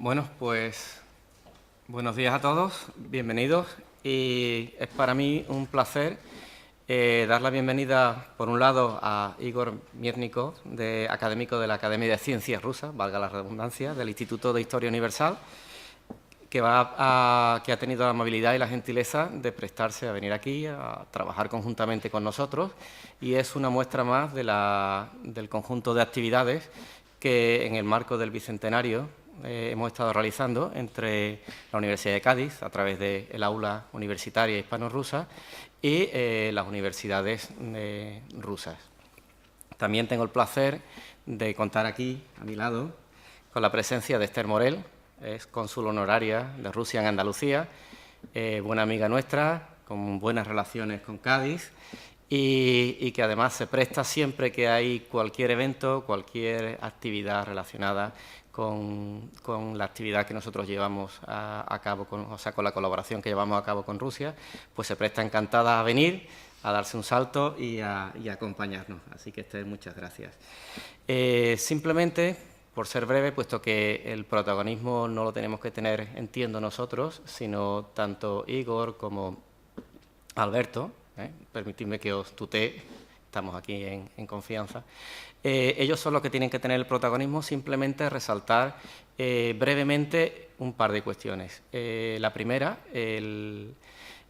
Bueno, pues buenos días a todos, bienvenidos. Y es para mí un placer dar la bienvenida, por un lado, a Igor Miernikov, académico de la Academia de Ciencias Rusa, valga la redundancia, del Instituto de Historia Universal, que ha tenido la amabilidad y la gentileza de prestarse a venir aquí a trabajar conjuntamente con nosotros, y es una muestra más del conjunto de actividades que en el marco del Bicentenario hemos estado realizando entre la Universidad de Cádiz, a través del aula universitaria hispano-rusa, y las universidades rusas. También tengo el placer de contar aquí, a mi lado, con la presencia de Esther Morel, es cónsul honoraria de Rusia en Andalucía, buena amiga nuestra, con buenas relaciones con Cádiz, y que además se presta siempre que hay cualquier evento, cualquier actividad relacionada con la actividad que nosotros llevamos a cabo, con la colaboración que llevamos a cabo con Rusia, pues se presta encantada a venir, a darse un salto y a acompañarnos. Así que, Esther, muchas gracias. Simplemente, por ser breve, puesto que el protagonismo no lo tenemos que tener, entiendo, nosotros, sino tanto Igor como Alberto, permitidme que os tutee, estamos aquí en confianza. Ellos son los que tienen que tener el protagonismo, simplemente resaltar brevemente un par de cuestiones. La primera, el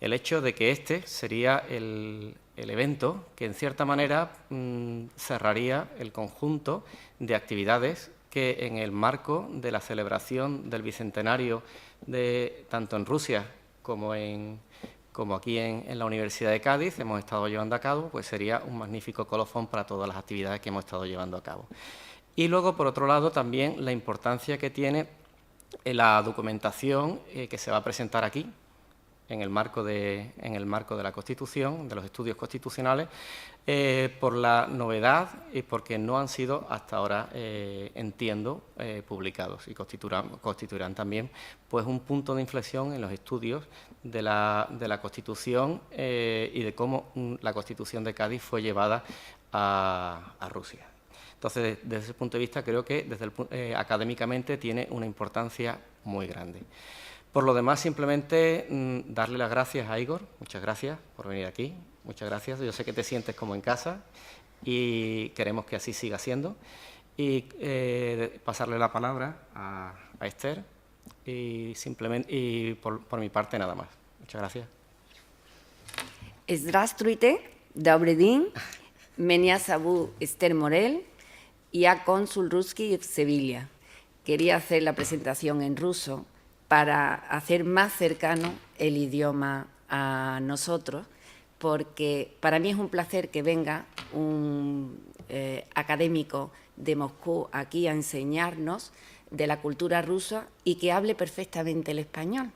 hecho de que este sería el evento que, en cierta manera, cerraría el conjunto de actividades que, en el marco de la celebración del Bicentenario, tanto en Rusia como aquí en la Universidad de Cádiz hemos estado llevando a cabo, pues sería un magnífico colofón para todas las actividades que hemos estado llevando a cabo. Y luego, por otro lado, también la importancia que tiene la documentación que se va a presentar aquí, en el marco de la Constitución, de los estudios constitucionales, por la novedad y porque no han sido hasta ahora, entiendo, publicados, y constituirán también, pues, un punto de inflexión en los estudios de la Constitución y de cómo la Constitución de Cádiz fue llevada a Rusia. Entonces, desde ese punto de vista, creo que académicamente tiene una importancia muy grande. Por lo demás, simplemente darle las gracias a Igor. Muchas gracias por venir aquí. Muchas gracias. Yo sé que te sientes como en casa y queremos que así siga siendo. Y pasarle la palabra a Esther y por mi parte nada más. Muchas gracias. Здравствуйте, добрый день. Меня зовут Esther Morel, я консул русский в Sevilla. Quería hacer la presentación en ruso para hacer más cercano el idioma a nosotros, porque para mí es un placer que venga un académico de Moscú aquí a enseñarnos de la cultura rusa y que hable perfectamente el español.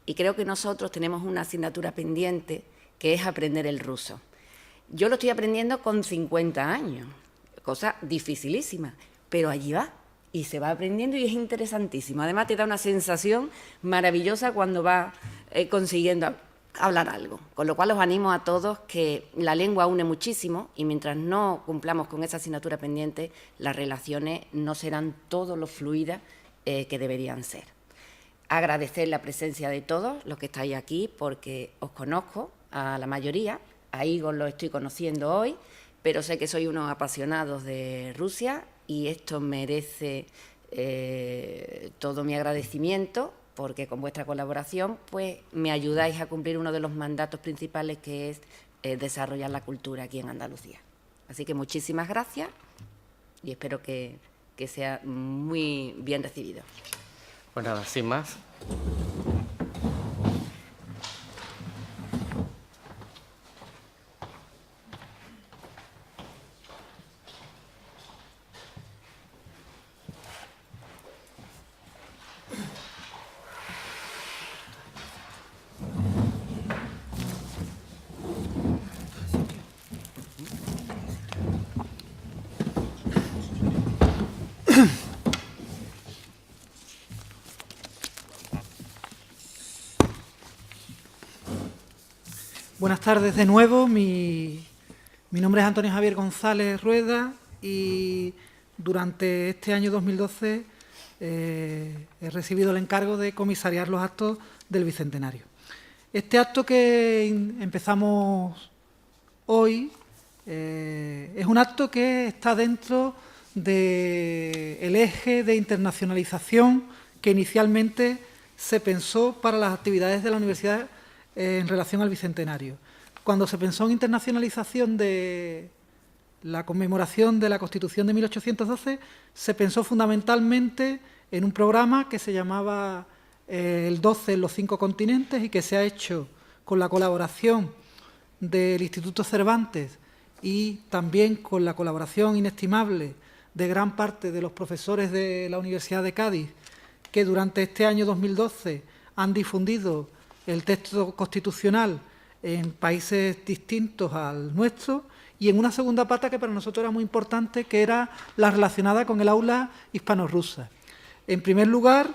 Y creo que nosotros tenemos una asignatura pendiente, que es aprender el ruso. Yo lo estoy aprendiendo con 50 años, cosa dificilísima, pero allí va. Y se va aprendiendo y es interesantísimo. Además, te da una sensación maravillosa cuando vas consiguiendo hablar algo. Con lo cual, os animo a todos que la lengua une muchísimo y mientras no cumplamos con esa asignatura pendiente, las relaciones no serán todo lo fluidas que deberían ser. Agradecer la presencia de todos los que estáis aquí, porque os conozco a la mayoría. A Igor lo estoy conociendo hoy, pero sé que sois unos apasionados de Rusia y esto merece todo mi agradecimiento, porque con vuestra colaboración pues, me ayudáis a cumplir uno de los mandatos principales, que es desarrollar la cultura aquí en Andalucía. Así que muchísimas gracias y espero que sea muy bien recibido. Pues nada, sin más. Buenas tardes de nuevo. Mi nombre es Antonio Javier González Rueda y durante este año 2012 he recibido el encargo de comisariar los actos del Bicentenario. Este acto que empezamos hoy es un acto que está dentro del eje de internacionalización que inicialmente se pensó para las actividades de la universidad en relación al Bicentenario. Cuando se pensó en internacionalización de la conmemoración de la Constitución de 1812, se pensó fundamentalmente en un programa que se llamaba el 12 en los 5 continentes y que se ha hecho con la colaboración del Instituto Cervantes y también con la colaboración inestimable de gran parte de los profesores de la Universidad de Cádiz, que durante este año 2012 han difundido el texto constitucional en países distintos al nuestro, y en una segunda pata que para nosotros era muy importante, que era la relacionada con el aula hispano-rusa. En primer lugar,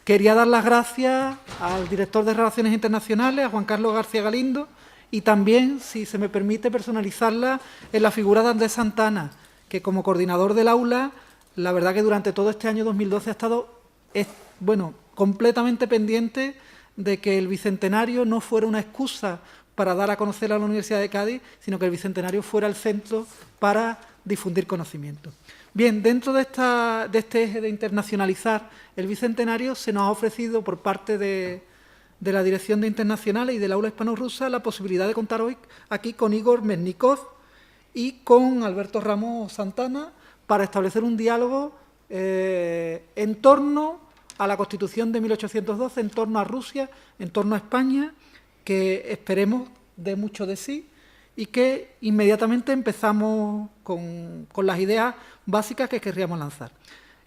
quería dar las gracias al director de Relaciones Internacionales, a Juan Carlos García Galindo, y también, si se me permite, personalizarla en la figura de Andrés Santana, que como coordinador del aula, la verdad que durante todo este año 2012 ha estado, completamente pendiente de que el Bicentenario no fuera una excusa para dar a conocer a la Universidad de Cádiz, sino que el Bicentenario fuera el centro para difundir conocimiento. Bien, dentro de este eje de internacionalizar el Bicentenario, se nos ha ofrecido por parte de la Dirección de Internacionales y del Aula Hispano-Rusa la posibilidad de contar hoy aquí con Igor Meznikov y con Alberto Ramos Santana para establecer un diálogo en torno a la Constitución de 1812, en torno a Rusia, en torno a España, que esperemos dé mucho de sí y que inmediatamente empezamos con las ideas básicas que querríamos lanzar.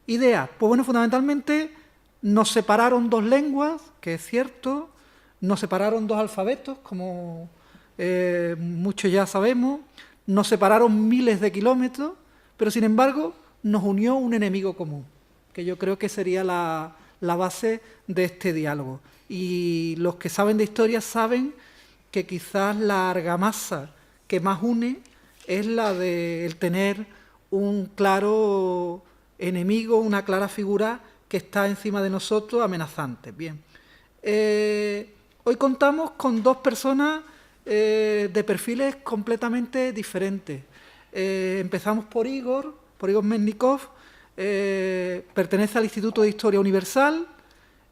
Ideas, pues bueno, fundamentalmente nos separaron 2 lenguas, que es cierto, nos separaron 2 alfabetos, como muchos ya sabemos, nos separaron miles de kilómetros, pero sin embargo nos unió un enemigo común, que yo creo que sería la base de este diálogo. Y los que saben de historia saben que quizás la argamasa que más une es la de el tener un claro enemigo, una clara figura que está encima de nosotros, amenazante. Bien. Hoy contamos con 2 personas de perfiles completamente diferentes. Empezamos por Igor Meznikov, pertenece al Instituto de Historia Universal,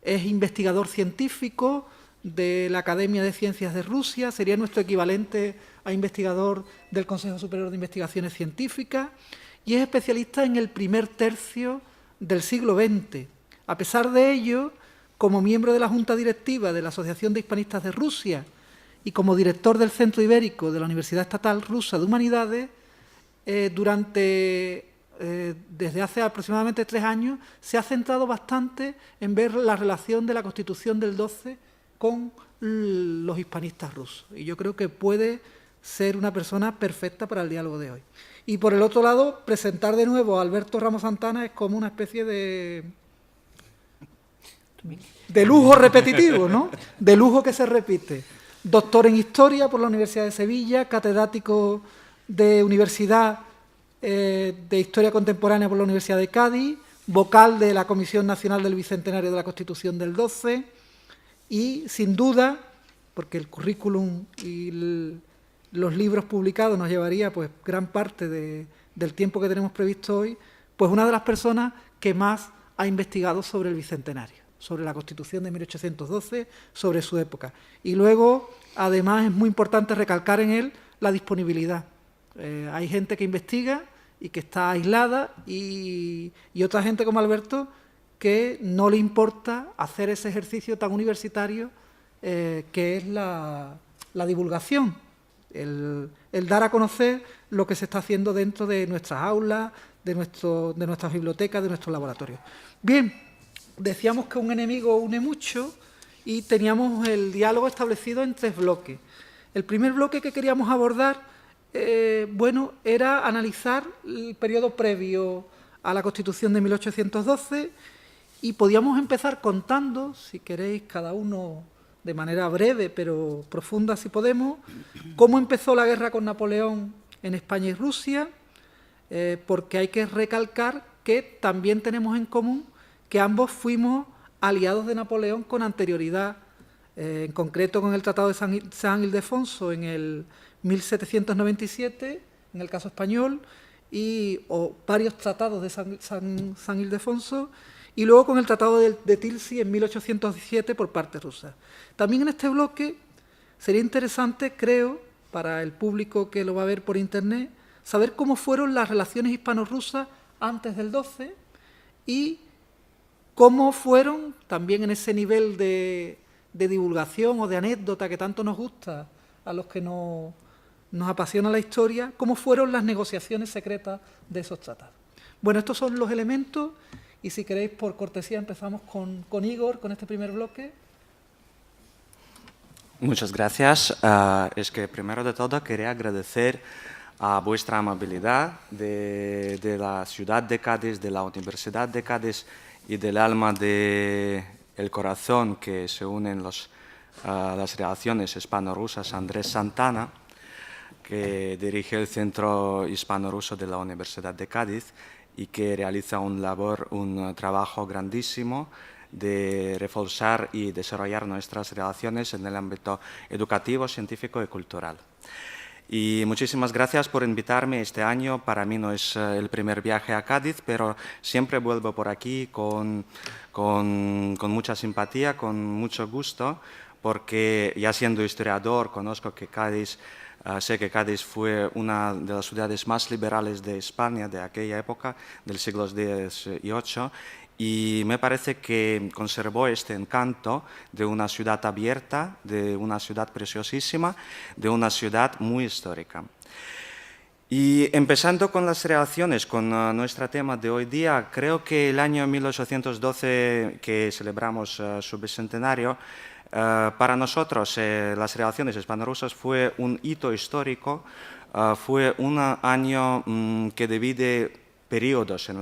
es investigador científico de la Academia de Ciencias de Rusia, sería nuestro equivalente a investigador del Consejo Superior de Investigaciones Científicas, y es especialista en el primer tercio del siglo XX. A pesar de ello, como miembro de la Junta Directiva de la Asociación de Hispanistas de Rusia y como director del Centro Ibérico de la Universidad Estatal Rusa de Humanidades, desde hace aproximadamente 3 años se ha centrado bastante en ver la relación de la Constitución del 12 con los hispanistas rusos. Y yo creo que puede ser una persona perfecta para el diálogo de hoy. Y por el otro lado, presentar de nuevo a Alberto Ramos Santana es como una especie de lujo repetitivo, ¿no? De lujo que se repite. Doctor en Historia por la Universidad de Sevilla, catedrático de Universidad de Historia Contemporánea por la Universidad de Cádiz, vocal de la Comisión Nacional del Bicentenario de la Constitución del 12 y, sin duda, porque el currículum y los libros publicados nos llevaría pues gran parte del tiempo que tenemos previsto hoy, pues una de las personas que más ha investigado sobre el Bicentenario, sobre la Constitución de 1812, sobre su época. Y luego, además, es muy importante recalcar en él la disponibilidad. Hay gente que investiga y que está aislada y otra gente como Alberto que no le importa hacer ese ejercicio tan universitario que es la divulgación, el dar a conocer lo que se está haciendo dentro de nuestras aulas, de nuestras bibliotecas, de nuestros laboratorios. Bien, decíamos que un enemigo une mucho y teníamos el diálogo establecido en 3 bloques. El primer bloque que queríamos abordar era analizar el periodo previo a la Constitución de 1812 y podíamos empezar contando, si queréis, cada uno de manera breve pero profunda si podemos, cómo empezó la guerra con Napoleón en España y Rusia, porque hay que recalcar que también tenemos en común que ambos fuimos aliados de Napoleón con anterioridad, en concreto con el Tratado de San Ildefonso en el 1797, en el caso español, o varios tratados de San Ildefonso, y luego con el Tratado de Tilsit en 1817 por parte rusa. También en este bloque sería interesante, creo, para el público que lo va a ver por Internet, saber cómo fueron las relaciones hispano-rusas antes del 12 y cómo fueron, también en ese nivel de divulgación o de anécdota que tanto nos gusta a los que nos apasiona la historia, cómo fueron las negociaciones secretas de esos tratados. Bueno, estos son los elementos y si queréis, por cortesía, empezamos con Igor, con este primer bloque. Muchas gracias. Es que primero de todo quería agradecer a vuestra amabilidad de la ciudad de Cádiz, de la Universidad de Cádiz y del alma del corazón que se unen las relaciones hispano-rusas, Andrés Santana, que dirige el Centro Hispano-Ruso de la Universidad de Cádiz y que realiza un trabajo grandísimo de reforzar y desarrollar nuestras relaciones en el ámbito educativo, científico y cultural. Y muchísimas gracias por invitarme este año. Para mí no es el primer viaje a Cádiz, pero siempre vuelvo por aquí con mucha simpatía, con mucho gusto, porque ya siendo historiador conozco que Cádiz, sé que Cádiz fue una de las ciudades más liberales de España de aquella época, del siglo XVIII, y me parece que conservó este encanto de una ciudad abierta, de una ciudad preciosísima, de una ciudad muy histórica. Y empezando con las relaciones con nuestro tema de hoy día, creo que el año 1812, que celebramos su bicentenario, para nosotros las relaciones hispano-rusas fue un hito histórico, fue un año que divide periodos en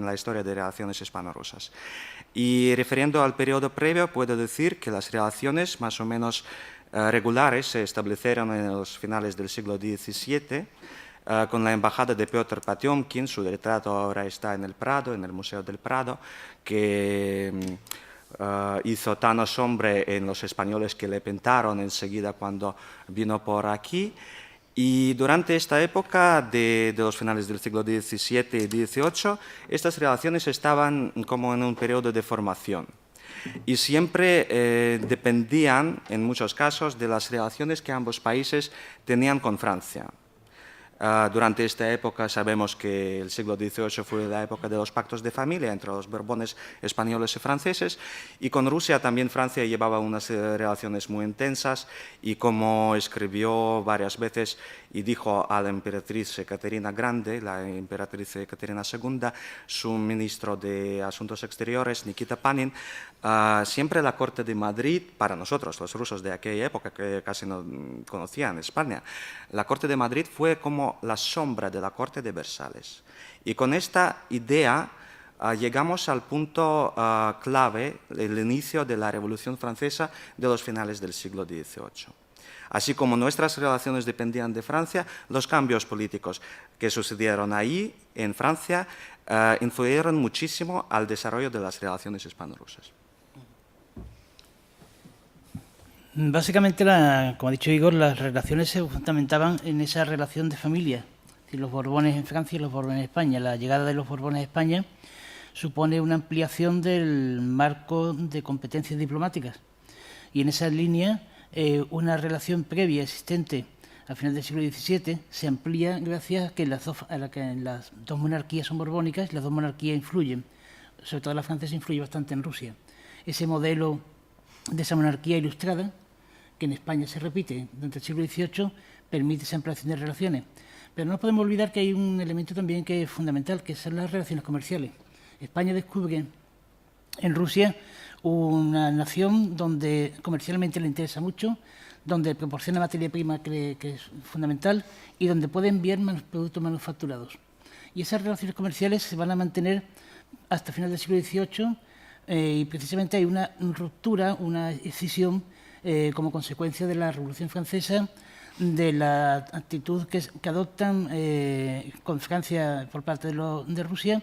la historia de relaciones hispano-rusas. Y refiriendo al periodo previo, puedo decir que las relaciones más o menos regulares se establecieron en los finales del siglo XVII, con la embajada de Piotr Patiomkin. Su retrato ahora está en el Prado, en el Museo del Prado, que hizo tan asombro en los españoles que le pintaron enseguida cuando vino por aquí. Y durante esta época de los finales del siglo XVII y XVIII, estas relaciones estaban como en un periodo de formación y siempre dependían, en muchos casos, de las relaciones que ambos países tenían con Francia. Durante esta época sabemos que el siglo XVIII fue la época de los pactos de familia entre los Borbones españoles y franceses, y con Rusia también Francia llevaba unas relaciones muy intensas, y como escribió varias veces y dijo a la emperatriz Caterina Grande, la emperatriz Caterina II, su ministro de Asuntos Exteriores, Nikita Panin, siempre la corte de Madrid, para nosotros, los rusos de aquella época que casi no conocían España, la corte de Madrid fue como la sombra de la corte de Versalles. Y con esta idea llegamos al punto clave, el inicio de la Revolución Francesa de los finales del siglo XVIII. Así como nuestras relaciones dependían de Francia, los cambios políticos que sucedieron ahí, en Francia, influyeron muchísimo al desarrollo de las relaciones hispano-rusas. Básicamente, como ha dicho Igor, las relaciones se fundamentaban en esa relación de familia. Es decir, los Borbones en Francia y los Borbones en España. La llegada de los Borbones a España supone una ampliación del marco de competencias diplomáticas. Y en esa línea, una relación previa existente al final del siglo XVII se amplía gracias a que las dos monarquías son borbónicas y las dos monarquías influyen. Sobre todo la francesa influye bastante en Rusia. Ese modelo de esa monarquía ilustrada, que en España se repite durante el siglo XVIII, permite esa ampliación de relaciones. Pero no podemos olvidar que hay un elemento también que es fundamental, que son las relaciones comerciales. España descubre en Rusia una nación donde comercialmente le interesa mucho, donde proporciona materia prima que es fundamental y donde puede enviar productos manufacturados. Y esas relaciones comerciales se van a mantener hasta final del siglo XVIII y precisamente hay una ruptura, una escisión como consecuencia de la Revolución Francesa, de la actitud que adoptan con Francia por parte de Rusia,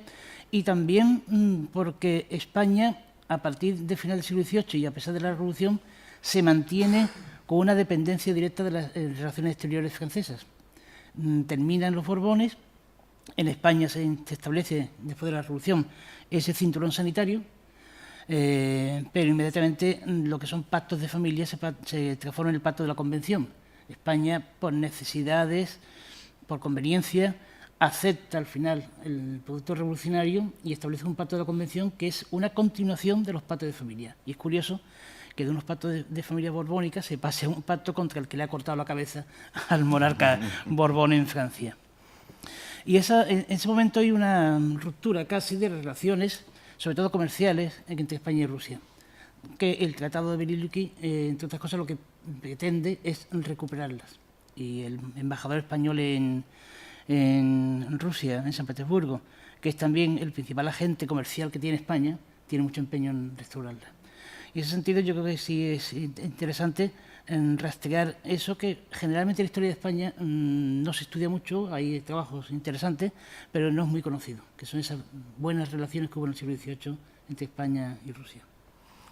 y también porque España, a partir del final del siglo XVIII y a pesar de la Revolución, se mantiene con una dependencia directa de las relaciones exteriores francesas. Terminan los Borbones, en España se establece, después de la Revolución, ese cinturón sanitario, pero inmediatamente lo que son pactos de familia se transforma en el pacto de la Convención. España, por necesidades, por conveniencia, acepta al final el producto revolucionario y establece un pacto de la Convención que es una continuación de los pactos de familia. Y es curioso que de unos pactos de familia borbónica se pase a un pacto contra el que le ha cortado la cabeza al monarca Borbón en Francia. Y en ese momento hay una ruptura casi de relaciones, sobre todo comerciales, entre España y Rusia, que el Tratado de Bering-Lieky, entre otras cosas, lo que pretende es recuperarlas. Y el embajador español en Rusia, en San Petersburgo, que es también el principal agente comercial que tiene España, tiene mucho empeño en restaurarlas. Y en ese sentido yo creo que sí es interesante rastrear eso, que generalmente en la historia de España no se estudia mucho, hay trabajos interesantes, pero no es muy conocido, que son esas buenas relaciones que hubo en el siglo XVIII entre España y Rusia.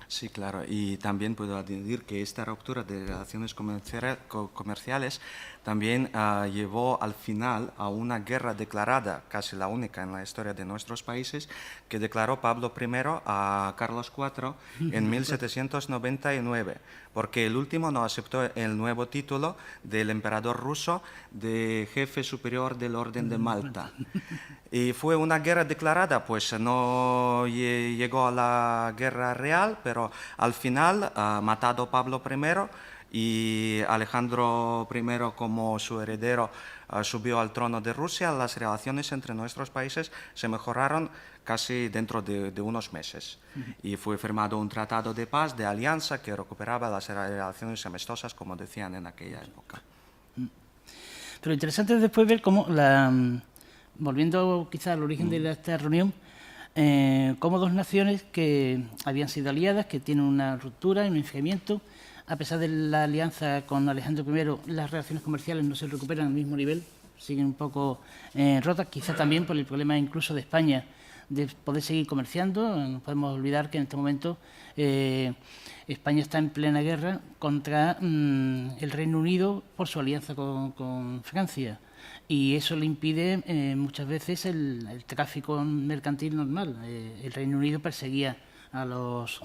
Sí, claro. Y también puedo añadir que esta ruptura de relaciones comerciales también llevó al final a una guerra declarada, casi la única en la historia de nuestros países, que declaró Pablo I a Carlos IV en 1799, porque el último no aceptó el nuevo título del emperador ruso de jefe superior del Orden de Malta. Y fue una guerra declarada, pues no llegó a la guerra real, pero al final, matado Pablo I y Alejandro I como su heredero subió al trono de Rusia, las relaciones entre nuestros países se mejoraron casi dentro de unos meses. Y fue firmado un tratado de paz, de alianza, que recuperaba las relaciones amistosas, como decían en aquella época. Pero interesante es después ver cómo volviendo quizá al origen de esta reunión, como dos naciones que habían sido aliadas, que tienen una ruptura, un enfriamiento, a pesar de la alianza con Alejandro I, las relaciones comerciales no se recuperan al mismo nivel, siguen un poco rotas, quizá también por el problema incluso de España de poder seguir comerciando. No podemos olvidar que en este momento España está en plena guerra contra el Reino Unido por su alianza con Francia. Y eso le impide muchas veces el tráfico mercantil normal. El Reino Unido perseguía a los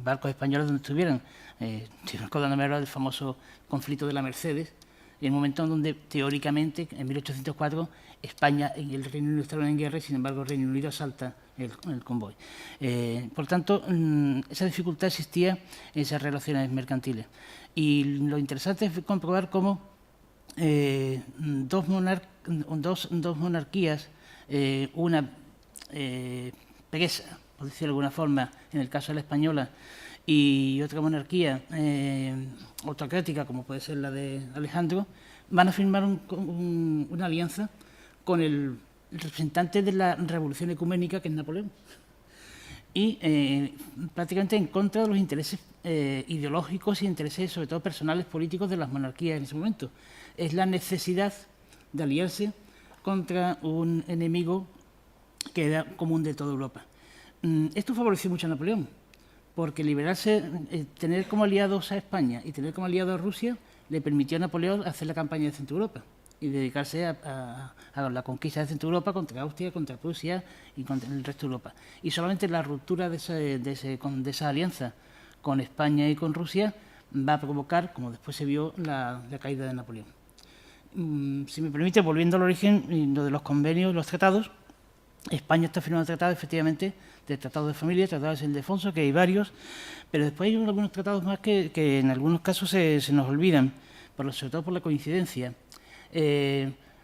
barcos españoles donde estuvieran. Estoy recordándome ahora del famoso conflicto de la Mercedes, en el momento en donde teóricamente, en 1804, España y el Reino Unido estaban en guerra y sin embargo el Reino Unido asalta el convoy. Por tanto, esa dificultad existía en esas relaciones mercantiles. Y lo interesante es comprobar cómo dos monarquías, una pereza, por decirlo de alguna forma, en el caso de la española, y otra monarquía autocrática, como puede ser la de Alejandro, van a firmar una alianza con el representante de la revolución ecuménica, que es Napoleón, y prácticamente en contra de los intereses ideológicos y intereses, sobre todo personales, políticos de las monarquías en ese momento. Es la necesidad de aliarse contra un enemigo que era común de toda Europa. Esto favoreció mucho a Napoleón, porque liberarse, tener como aliados a España y tener como aliado a Rusia, le permitió a Napoleón hacer la campaña de Centro Europa y dedicarse a la conquista de Centro Europa contra Austria, contra Prusia y contra el resto de Europa. Y solamente la ruptura de esa alianza con España y con Rusia va a provocar, como después se vio, la caída de Napoleón. Si me permite, volviendo al origen, lo de los convenios, los tratados, España está firmando tratados, efectivamente, de tratados de familia, tratados de Ildefonso, que hay varios, pero después hay algunos tratados más que en algunos casos se nos olvidan, sobre todo por la coincidencia.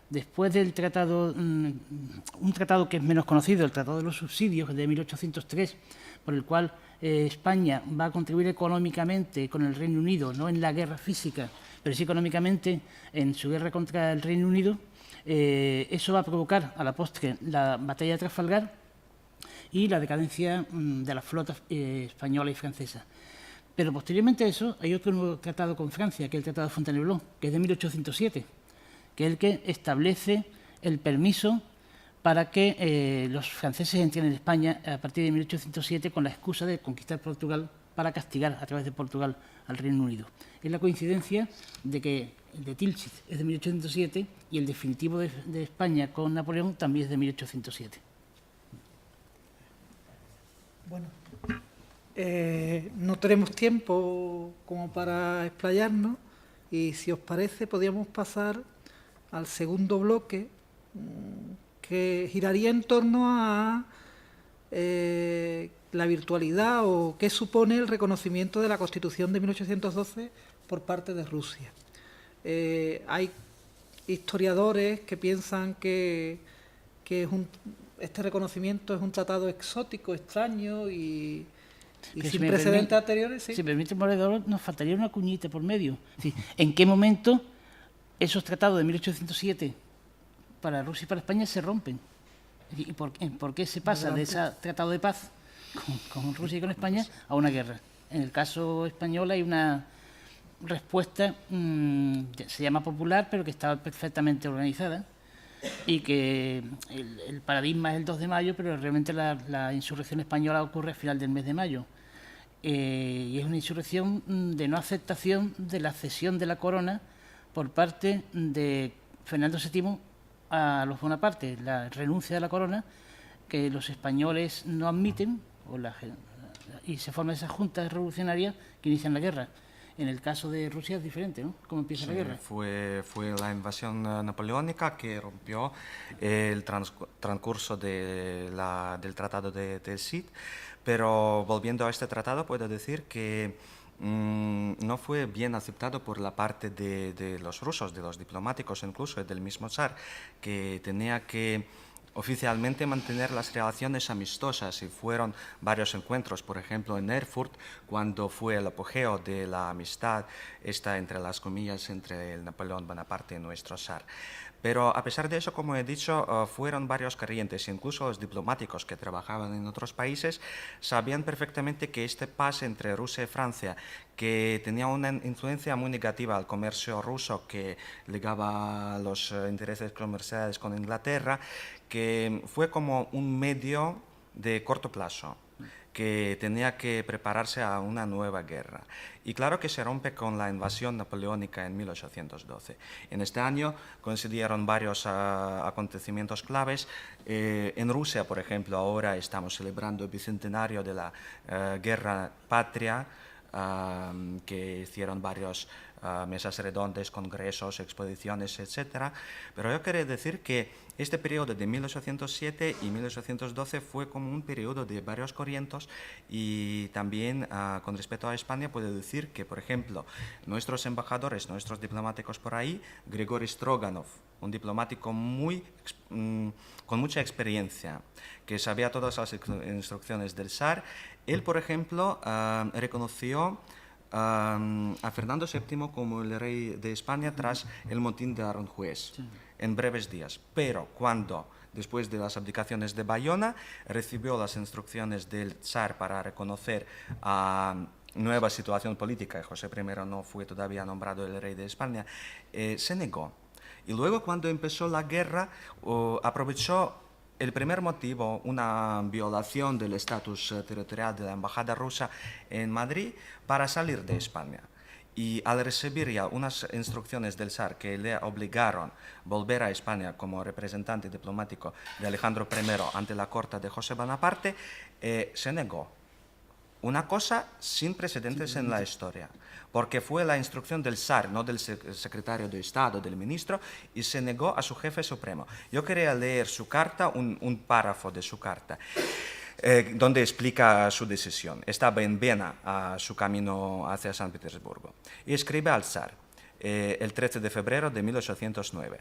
Después del tratado, un tratado que es menos conocido, el Tratado de los Subsidios, de 1803, por el cual España va a contribuir económicamente con el Reino Unido, no en la guerra física, pero sí económicamente en su guerra contra el Reino Unido. Eso va a provocar a la postre la batalla de Trafalgar y la decadencia de la flota española y francesa. Pero posteriormente a eso hay otro nuevo tratado con Francia, que es el Tratado de Fontainebleau, que es de 1807, que es el que establece el permiso para que los franceses entren en España a partir de 1807 con la excusa de conquistar Portugal para castigar a través de Portugal al Reino Unido. Es la coincidencia de que el de Tilsit es de 1807 y el definitivo de España con Napoleón también es de 1807. Bueno, no tenemos tiempo como para explayarnos y si os parece podríamos pasar al segundo bloque que giraría en torno a la virtualidad o qué supone el reconocimiento de la Constitución de 1812 por parte de Rusia. Hay historiadores que piensan que este reconocimiento es un tratado exótico, extraño y sin precedentes anteriores. ¿Sí? Si me permite, Moredor, nos faltaría una cuñita por medio. Sí. ¿En qué momento esos tratados de 1807 para Rusia y para España se rompen? ¿Y por qué se pasa de ese tratado de paz con Rusia y con España a una guerra? En el caso español hay una respuesta, se llama popular, pero que está perfectamente organizada y que el paradigma es el 2 de mayo, pero realmente la insurrección española ocurre a final del mes de mayo. Y es una insurrección de no aceptación de la cesión de la corona por parte de Fernando VII a los Bonaparte, la renuncia de la corona que los españoles no admiten y se forman esas juntas revolucionarias que inician la guerra. En el caso de Rusia es diferente, ¿no? ¿Cómo empieza la guerra? Fue la invasión napoleónica que rompió el transcurso del Tratado de Tilsit, pero volviendo a este tratado puedo decir que no fue bien aceptado por la parte de los rusos, de los diplomáticos, incluso del mismo zar, que tenía que oficialmente mantener las relaciones amistosas y fueron varios encuentros, por ejemplo en Erfurt, cuando fue el apogeo de la amistad, entre las comillas, entre el Napoleón Bonaparte y nuestro zar. Pero a pesar de eso, como he dicho, fueron varios corrientes, incluso los diplomáticos que trabajaban en otros países sabían perfectamente que este paz entre Rusia y Francia, que tenía una influencia muy negativa al comercio ruso, que ligaba los intereses comerciales con Inglaterra, que fue como un medio de corto plazo, que tenía que prepararse a una nueva guerra. Y claro que se rompe con la invasión napoleónica en 1812. En este año coincidieron varios acontecimientos claves. En Rusia, por ejemplo, ahora estamos celebrando el bicentenario de la Guerra Patria, que hicieron varios mesas redondas, congresos, exposiciones, etc. Pero yo quería decir que este periodo de 1807 y 1812 fue como un periodo de varios corrientes y también con respecto a España puedo decir que, por ejemplo, nuestros embajadores, nuestros diplomáticos por ahí, Grigori Stroganov, un diplomático con mucha experiencia, que sabía todas las instrucciones del zar, él, por ejemplo, reconoció a Fernando VII como el rey de España tras el motín de Aranjuez, en breves días. Pero cuando, después de las abdicaciones de Bayona, recibió las instrucciones del zar para reconocer nueva situación política, y José I no fue todavía nombrado el rey de España, se negó. Y luego, cuando empezó la guerra, aprovechó el primer motivo, una violación del estatus territorial de la embajada rusa en Madrid, para salir de España. Y al recibir ya unas instrucciones del zar que le obligaron a volver a España como representante diplomático de Alejandro I ante la corte de José Bonaparte, se negó. Una cosa sin precedentes en la historia, porque fue la instrucción del zar, no del secretario de Estado, del ministro, y se negó a su jefe supremo. Yo quería leer su carta, un párrafo de su carta, donde explica su decisión. Estaba en Viena, a su camino hacia San Petersburgo, y escribe al zar: el 13 de febrero de 1809.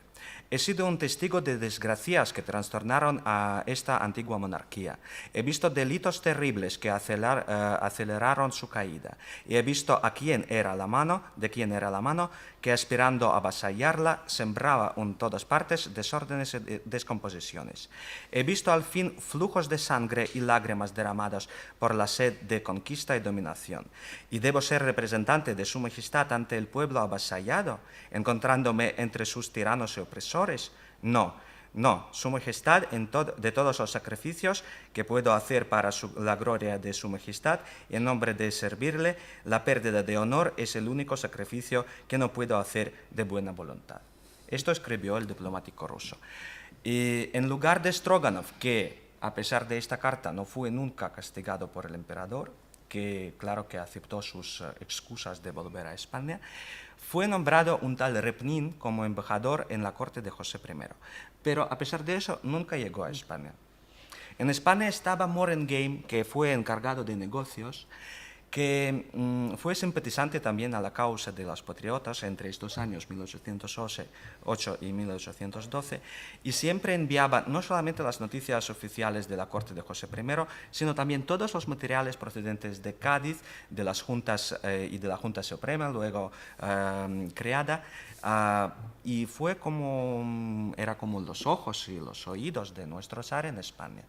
He sido un testigo de desgracias que trastornaron a esta antigua monarquía. He visto delitos terribles que aceleraron su caída. Y he visto de quién era la mano, que aspirando a avasallarla, sembraba en todas partes desórdenes y descomposiciones. He visto al fin flujos de sangre y lágrimas derramadas por la sed de conquista y dominación. Y debo ser representante de su majestad ante el pueblo avasallado, encontrándome entre sus tiranos y opresores. No, su majestad de todos los sacrificios que puedo hacer para la gloria de su majestad, en nombre de servirle, la pérdida de honor es el único sacrificio que no puedo hacer de buena voluntad. Esto escribió el diplomático ruso. Y en lugar de Stroganov, que a pesar de esta carta no fue nunca castigado por el emperador, que claro que aceptó sus excusas de volver a España, fue nombrado un tal Repnin como embajador en la corte de José I. Pero a pesar de eso, nunca llegó a España. En España estaba Morengame, que fue encargado de negocios, que fue simpatizante también a la causa de los patriotas entre estos años 1808 y 1812, y siempre enviaba no solamente las noticias oficiales de la corte de José I, sino también todos los materiales procedentes de Cádiz, de las juntas y de la Junta Suprema, luego creada, y fue era como los ojos y los oídos de nuestro zar en España.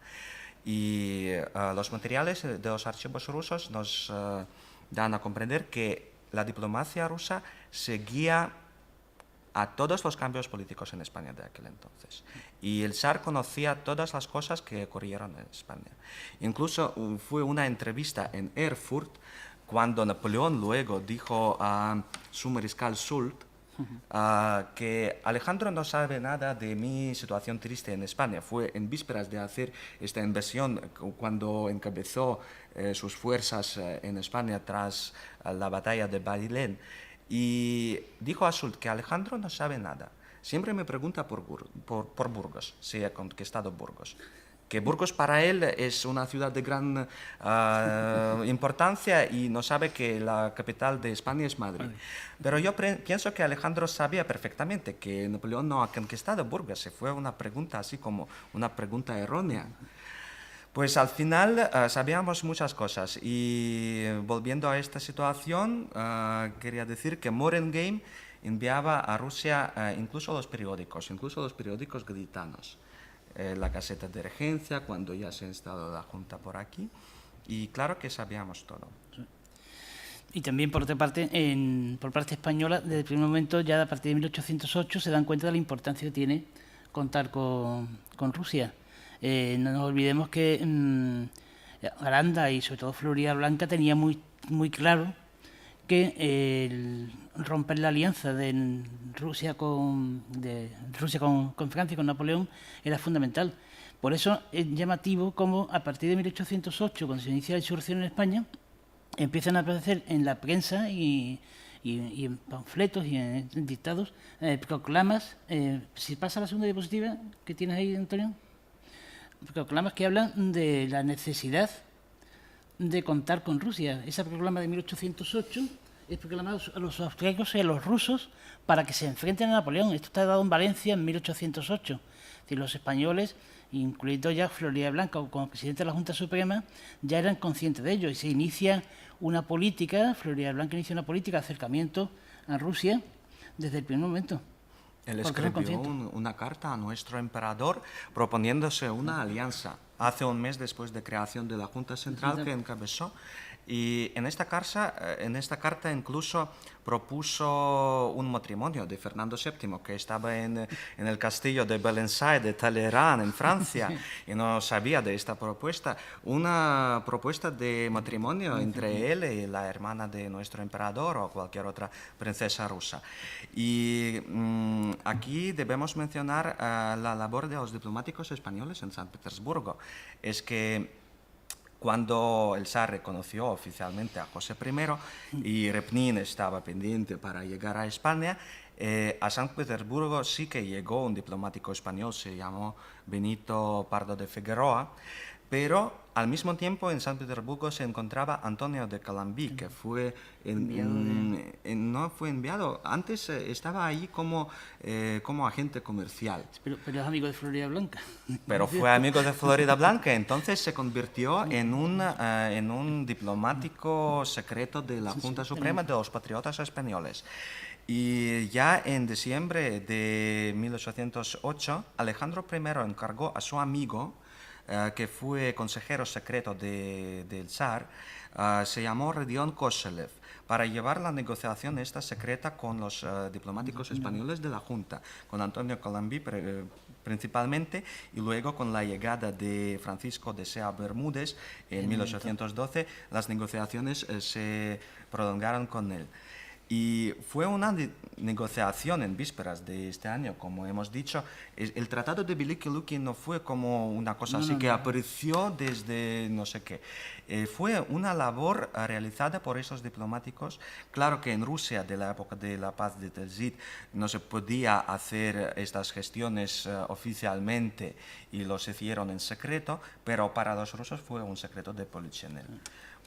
Y los materiales de los archivos rusos nos dan a comprender que la diplomacia rusa seguía a todos los cambios políticos en España de aquel entonces. Y el zar conocía todas las cosas que ocurrieron en España. Incluso fue una entrevista en Erfurt cuando Napoleón luego dijo a su mariscal Soult que Alejandro no sabe nada de mi situación triste en España. Fue en vísperas de hacer esta invasión cuando encabezó sus fuerzas en España tras la batalla de Bailén. Y dijo a Soult que Alejandro no sabe nada. Siempre me pregunta por Burgos, si ha conquistado Burgos. Que Burgos para él es una ciudad de gran importancia y no sabe que la capital de España es Madrid. Pero yo pienso que Alejandro sabía perfectamente que Napoleón no ha conquistado Burgos. Fue una pregunta así como una pregunta errónea. Pues al final sabíamos muchas cosas y volviendo a esta situación, quería decir que Morengame enviaba a Rusia incluso los periódicos gaditanos. La Gaceta de Regencia, cuando ya se ha instalado la Junta por aquí, y claro que sabíamos todo. Sí. Y también, por otra parte, por parte española, desde el primer momento, ya a partir de 1808, se dan cuenta de la importancia que tiene contar con Rusia. No nos olvidemos que Aranda y sobre todo Floridablanca tenía muy claro que romper la alianza de Rusia con Francia y con Napoleón era fundamental. Por eso es llamativo cómo a partir de 1808, cuando se inicia la insurrección en España, empiezan a aparecer en la prensa y en panfletos y en dictados proclamas. Si pasa la segunda diapositiva que tienes ahí, Antonio, proclamas que hablan de la necesidad de contar con Rusia. Esa proclama de 1808 es proclamada a los austríacos y a los rusos para que se enfrenten a Napoleón. Esto está dado en Valencia en 1808. Es decir, los españoles, incluido ya Floridablanca como presidente de la Junta Suprema, ya eran conscientes de ello y se inicia una política, Floridablanca inicia una política de acercamiento a Rusia desde el primer momento. Él escribió una carta a nuestro emperador proponiéndose una alianza hace un mes después de creación de la Junta Central que encabezó. Y en esta carta incluso propuso un matrimonio de Fernando VII, que estaba en el castillo de Belençay de Talleyrand, en Francia, y no sabía de esta propuesta. Una propuesta de matrimonio entre él y la hermana de nuestro emperador o cualquier otra princesa rusa. Y aquí debemos mencionar la labor de los diplomáticos españoles en San Petersburgo. Es que cuando el zar reconoció oficialmente a José I y Repnin estaba pendiente para llegar a España, A San Petersburgo sí que llegó un diplomático español, se llamó Benito Pardo de Figueroa, pero al mismo tiempo en San Petersburgo se encontraba Antonio de Calambí, que fue no fue enviado, antes estaba ahí como agente comercial. Pero es amigo de Florida Blanca. Pero fue amigo de Florida Blanca, entonces se convirtió en un diplomático secreto de la Junta Suprema de los Patriotas Españoles. Y ya en diciembre de 1808, Alejandro I encargó a su amigo, que fue consejero secreto del zar, se llamó Rodion Koselev, para llevar la negociación esta secreta con los diplomáticos españoles de la Junta, con Antonio Calambí principalmente, y luego con la llegada de Francisco de Sea Bermúdez en 1812, las negociaciones se prolongaron con él. Y fue una negociación en vísperas de este año, como hemos dicho. El Tratado de Veliki Luki no fue como una cosa así que apareció desde no sé qué. Fue una labor realizada por esos diplomáticos. Claro que en Rusia, de la época de la paz de Tilsit, no se podía hacer estas gestiones oficialmente y los hicieron en secreto, pero para los rusos fue un secreto de Polichinelo.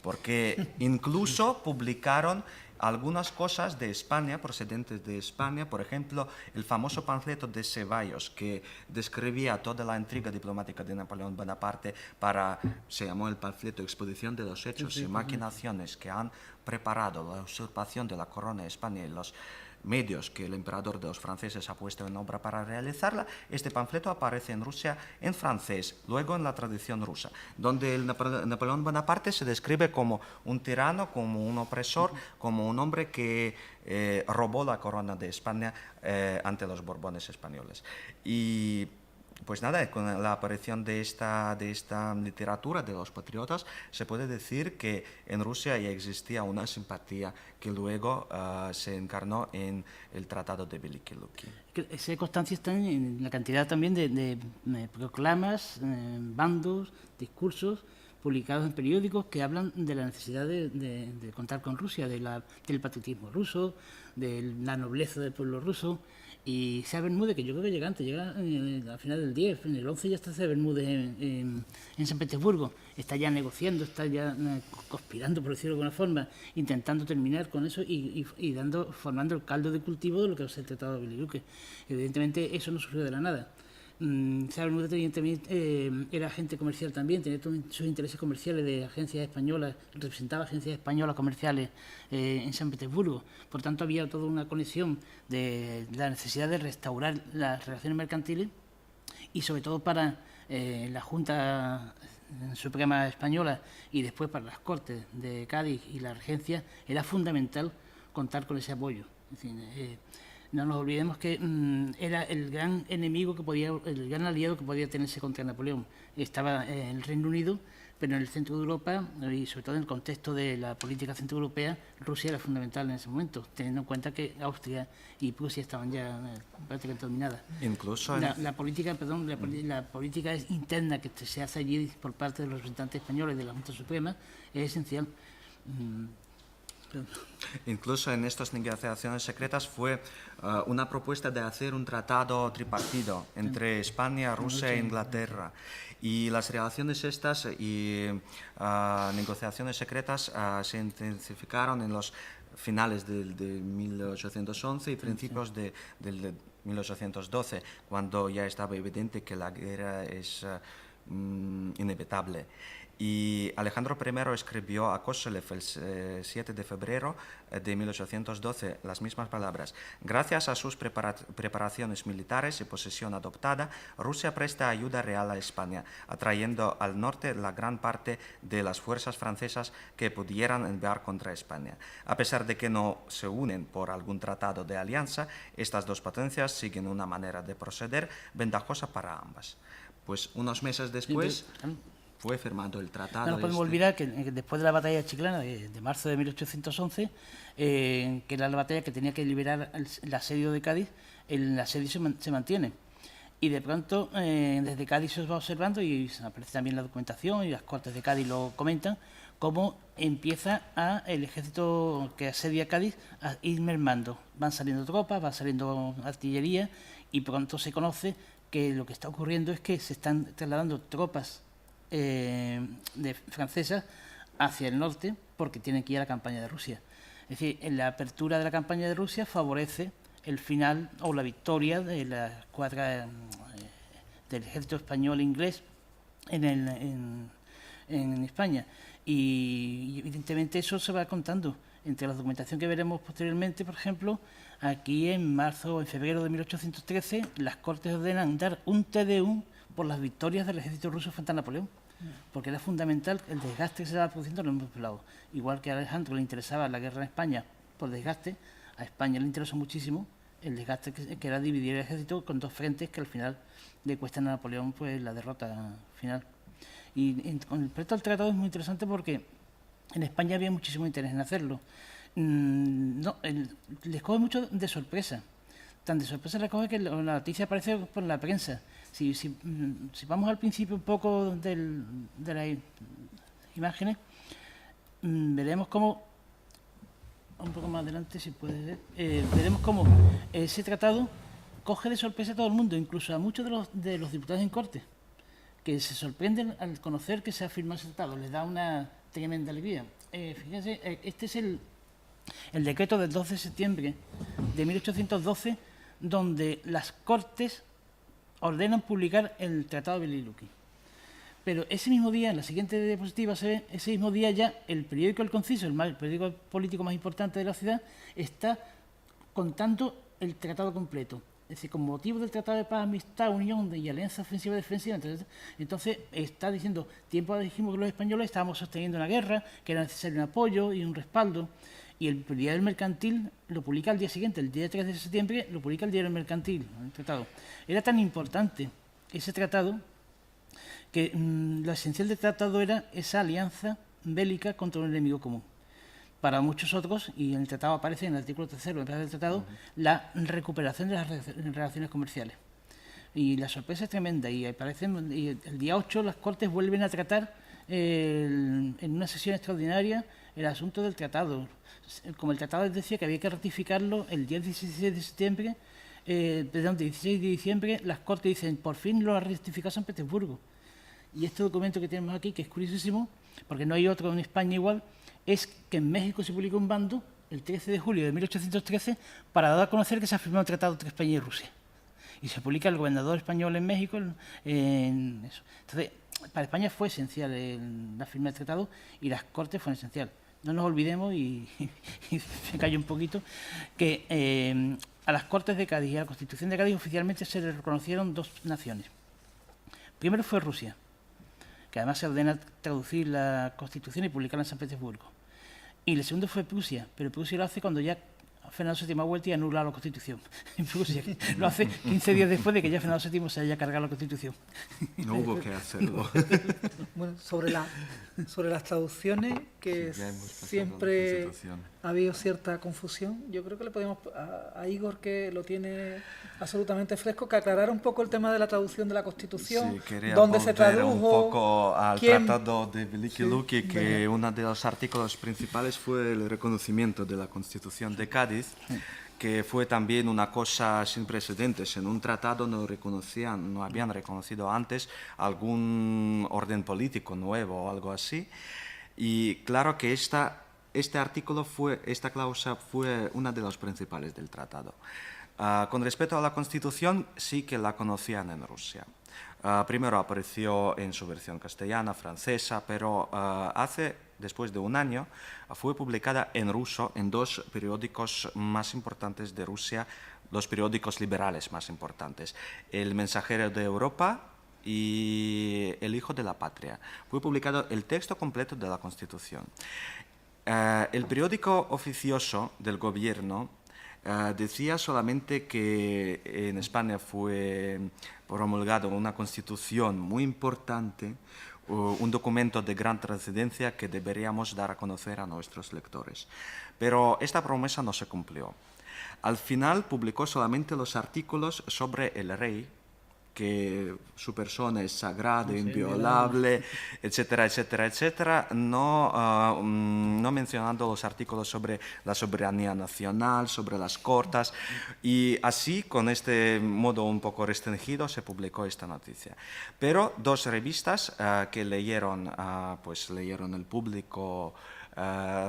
Porque incluso publicaron algunas cosas de España, procedentes de España, por ejemplo, el famoso panfleto de Ceballos, que describía toda la intriga diplomática de Napoleón Bonaparte se llamó el panfleto Exposición de los hechos y maquinaciones que han preparado la usurpación de la corona de España y los medios que el emperador de los franceses ha puesto en obra para realizarla. Este panfleto aparece en Rusia en francés, luego en la tradición rusa, donde el Napoleón Bonaparte se describe como un tirano, como un opresor, como un hombre que robó la corona de España ante los Borbones españoles. Y pues nada, con la aparición de esta literatura de los patriotas, se puede decir que en Rusia ya existía una simpatía que luego se encarnó en el Tratado de Veliki Luki. Esa constancia está en la cantidad también de proclamas, bandos, discursos publicados en periódicos que hablan de la necesidad de contar con Rusia, del patriotismo ruso, de la nobleza del pueblo ruso. Y Sea Bermúdez, que yo creo que llega al final del 10, en el 11 ya está Sea Bermúdez en San Petersburgo, está ya negociando, está ya conspirando, por decirlo de alguna forma, intentando terminar con eso y formando el caldo de cultivo de lo que es el Tratado de Veliki Luki. Evidentemente eso no surgió de la nada. Sea Bermúdez era agente comercial también, tenía todos sus intereses comerciales de agencias españolas, representaba agencias españolas comerciales en San Petersburgo. Por tanto, había toda una conexión de la necesidad de restaurar las relaciones mercantiles y, sobre todo, para la Junta Suprema Española y después para las Cortes de Cádiz y la Regencia, era fundamental contar con ese apoyo. Es decir, no nos olvidemos que era el gran enemigo el gran aliado que podía tenerse contra Napoleón. Estaba en el Reino Unido, pero en el centro de Europa y sobre todo en el contexto de la política centroeuropea, Rusia era fundamental en ese momento, teniendo en cuenta que Austria y Prusia estaban ya prácticamente dominadas. Incluso la política interna que se hace allí por parte de los representantes españoles de la Junta Suprema es esencial. Incluso en estas negociaciones secretas fue una propuesta de hacer un tratado tripartido entre España, Rusia e Inglaterra. Y las relaciones estas y negociaciones secretas se intensificaron en los finales de 1811 y principios de 1812, cuando ya estaba evidente que la guerra es inevitable. Y Alejandro I escribió a Koselev el 7 de febrero de 1812 las mismas palabras. Gracias a sus preparaciones militares y posesión adoptada, Rusia presta ayuda real a España, atrayendo al norte la gran parte de las fuerzas francesas que pudieran enviar contra España. A pesar de que no se unen por algún tratado de alianza, estas dos potencias siguen una manera de proceder ventajosa para ambas. Pues unos meses después fue firmado el tratado. No podemos olvidar que después de la batalla de Chiclana de marzo de 1811, que era la batalla que tenía que liberar el asedio de Cádiz, el asedio se mantiene. Y de pronto, desde Cádiz se va observando, y aparece también la documentación, y las Cortes de Cádiz lo comentan, cómo empieza el ejército que asedia Cádiz a ir mermando. Van saliendo tropas, va saliendo artillería, y pronto se conoce que lo que está ocurriendo es que se están trasladando tropas francesas hacia el norte porque tienen que ir a la campaña de Rusia. Es decir, en la apertura de la campaña de Rusia favorece el final o la victoria de la escuadra del ejército español e inglés en España. Y evidentemente eso se va contando. Entre la documentación que veremos posteriormente, por ejemplo, aquí en marzo o en febrero de 1813, las Cortes ordenan dar un Te Deum por las victorias del ejército ruso frente a Napoleón, porque era fundamental el desgaste que se estaba produciendo en ambos lados. Igual que a Alejandro le interesaba la guerra en España por desgaste, a España le interesó muchísimo el desgaste que era dividir el ejército con dos frentes que al final le cuestan a Napoleón pues la derrota final. Y con respecto al tratado es muy interesante porque en España había muchísimo interés en hacerlo. Les coge mucho de sorpresa. Tan de sorpresa les coge que la noticia aparece por la prensa. Si vamos al principio un poco de las imágenes, veremos cómo, un poco más adelante si puede ver, veremos cómo ese tratado coge de sorpresa a todo el mundo, incluso a muchos de los diputados en Cortes, que se sorprenden al conocer que se ha firmado ese tratado. Les da una tremenda alegría. Fíjense, este es el decreto del 12 de septiembre de 1812, donde las Cortes ordenan publicar el Tratado de Beli-Luki. Pero ese mismo día, en la siguiente diapositiva se ve, ese mismo día ya el periódico El Conciso, el periódico político más importante de la ciudad, está contando el tratado completo. Es decir, con motivo del Tratado de Paz, Amistad, Unión y Alianza Ofensiva y Defensiva. Entonces está diciendo, tiempo dijimos que los españoles estábamos sosteniendo una guerra, que era necesario un apoyo y un respaldo. Y el Diario del Mercantil lo publica al día siguiente, el día 3 de septiembre, lo publica el Diario del Mercantil, el tratado. Era tan importante ese tratado que lo esencial del tratado era esa alianza bélica contra un enemigo común. Para muchos otros, y en el tratado aparece en el artículo 3º del tratado, la recuperación de las relaciones comerciales. Y la sorpresa es tremenda, y el día 8 las Cortes vuelven a tratar en una sesión extraordinaria el asunto del tratado. Como el tratado les decía que había que ratificarlo el día 16 de septiembre, perdón, 16 de diciembre, las Cortes dicen, por fin lo ha ratificado San Petersburgo. Y este documento que tenemos aquí, que es curiosísimo, porque no hay otro en España igual, es que en México se publicó un bando el 13 de julio de 1813 para dar a conocer que se ha firmado un tratado entre España y Rusia. Y se publica el gobernador español en México en eso. Entonces, para España fue esencial la firma del tratado y las Cortes fueron esencial. No nos olvidemos, y me callo un poquito, que a las Cortes de Cádiz y a la Constitución de Cádiz oficialmente se le reconocieron dos naciones. Primero fue Rusia, que además se ordena traducir la Constitución y publicarla en San Petersburgo. Y el segundo fue Prusia, pero Prusia lo hace cuando ya Fernando VII ha vuelto y anula la Constitución. En Prusia lo hace 15 días después de que ya Fernando VII se haya cargado la Constitución. No hubo que hacerlo. Bueno, sobre las traducciones, que Sí, ya hemos pasado siempre la Constitución. ha habido cierta confusión. Yo creo que le podemos a Igor, que lo tiene absolutamente fresco, que aclarara un poco el tema de la traducción de la Constitución, Sí, quería dónde se volver tradujo, un poco al quién- Tratado de Veliki-Luki, Sí, que venga. uno de los artículos principales fue el reconocimiento de la Constitución de Cádiz, que fue también una cosa sin precedentes. En un tratado no habían reconocido antes algún orden político nuevo o algo así. Y claro que esta cláusula fue una de las principales del tratado. Con respecto a la Constitución, sí que la conocían en Rusia. Primero apareció en su versión castellana, francesa, pero después de un año, fue publicada en ruso en dos periódicos más importantes de Rusia, dos periódicos liberales más importantes, El Mensajero de Europa y El Hijo de la Patria. Fue publicado el texto completo de la Constitución. El periódico oficioso del gobierno decía solamente que en España fue promulgada una constitución muy importante, un documento de gran trascendencia que deberíamos dar a conocer a nuestros lectores. Pero esta promesa no se cumplió. Al final publicó solamente los artículos sobre el rey que su persona es sagrada, inviolable, etcétera, etcétera, etcétera, no mencionando los artículos sobre la soberanía nacional, sobre las Cortes, y así, con este modo un poco restringido, se publicó esta noticia. Pero dos revistas que leyeron el público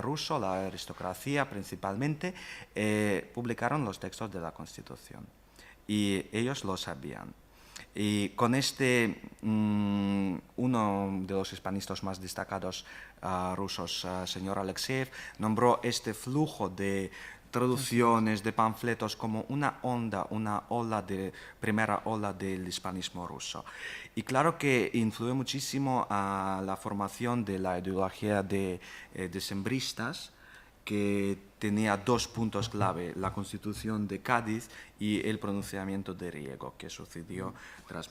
ruso, la aristocracia principalmente, publicaron los textos de la Constitución. Y ellos lo sabían. Y con uno de los hispanistas más destacados rusos, señor Alexeyev, nombró este flujo de traducciones, de panfletos, como una primera ola del hispanismo ruso. Y claro que influyó muchísimo a la formación de la ideología de decembristas, que tenía dos puntos clave, la Constitución de Cádiz y el pronunciamiento de Riego, que sucedió tras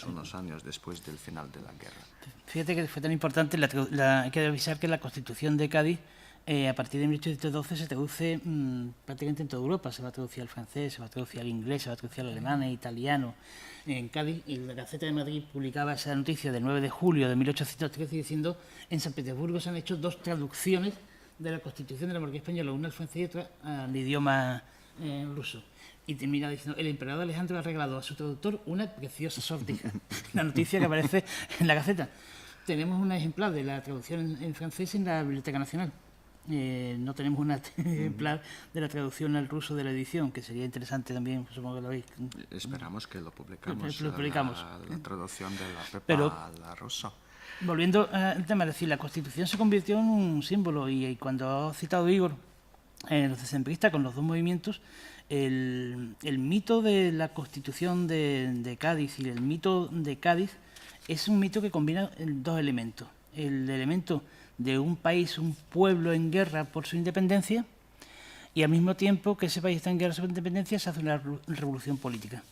unos años después del final de la guerra. Fíjate que fue tan importante, hay que avisar que la Constitución de Cádiz, a partir de 1812, se traduce prácticamente en toda Europa. Se va a traducir al francés, se va a traducir al inglés, se va a traducir al alemán e italiano. En Cádiz, y la Gaceta de Madrid publicaba esa noticia del 9 de julio de 1813 diciendo: en San Petersburgo se han hecho dos traducciones de la Constitución de la Monarquía Española, una al francés y otra al idioma ruso. Y termina diciendo: el emperador Alejandro ha regalado a su traductor una preciosa sortija. La noticia que aparece en la Gaceta. Tenemos un ejemplar de la traducción en francés en la Biblioteca Nacional. No tenemos un ejemplar de la traducción al ruso de la edición, que sería interesante también, supongo que lo veis. Esperamos que lo publicamos. Lo publicamos. La traducción de la Pepa al ruso. Volviendo al tema, es decir, la Constitución se convirtió en un símbolo, y cuando ha citado Igor los decembristas con los dos movimientos, el mito de la Constitución de Cádiz y el mito de Cádiz es un mito que combina dos elementos: el elemento de un país, un pueblo en guerra por su independencia, y al mismo tiempo que ese país está en guerra por su independencia se hace una revolución política.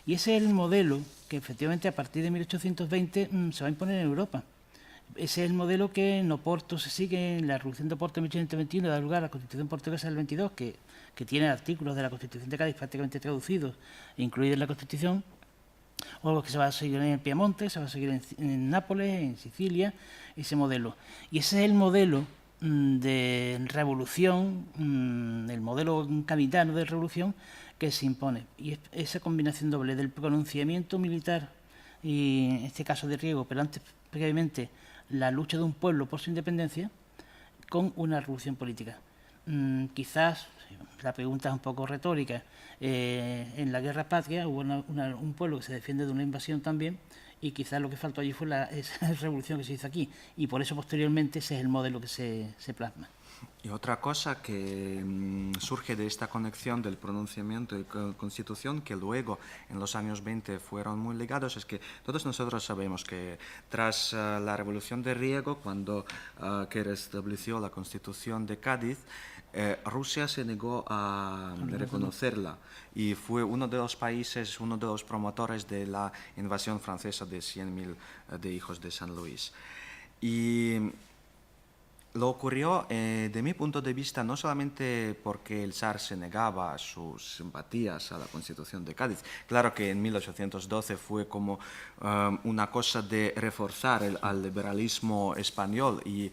Y ese es el modelo que efectivamente a partir de 1820 se va a imponer en Europa. Ese es el modelo que en Oporto se sigue. En la Revolución de Oporto de 1821 da lugar a la Constitución portuguesa del 22, que tiene artículos de la Constitución de Cádiz prácticamente traducidos e incluidos en la Constitución, o algo que se va a seguir en el Piamonte, se va a seguir en Nápoles, en Sicilia, ese modelo. Y ese es el modelo de revolución, el modelo capitano de revolución que se impone. Y esa combinación doble del pronunciamiento militar, y en este caso de Riego, pero antes previamente la lucha de un pueblo por su independencia, con una revolución política. Quizás, la pregunta es un poco retórica, en la Guerra Patria hubo un pueblo que se defiende de una invasión también, y quizás lo que faltó allí fue esa revolución que se hizo aquí, y por eso posteriormente ese es el modelo que se plasma. Y otra cosa que surge de esta conexión del pronunciamiento y constitución, que luego en los años 20 fueron muy ligados, es que todos nosotros sabemos que tras la Revolución de Riego, cuando que restableció la Constitución de Cádiz, Rusia se negó a reconocerla y fue uno de los países, uno de los promotores de la invasión francesa de 100.000 de hijos de San Luis. Y lo ocurrió, de mi punto de vista, no solamente porque el zar se negaba sus simpatías a la Constitución de Cádiz. Claro que en 1812 fue como una cosa de reforzar al liberalismo español y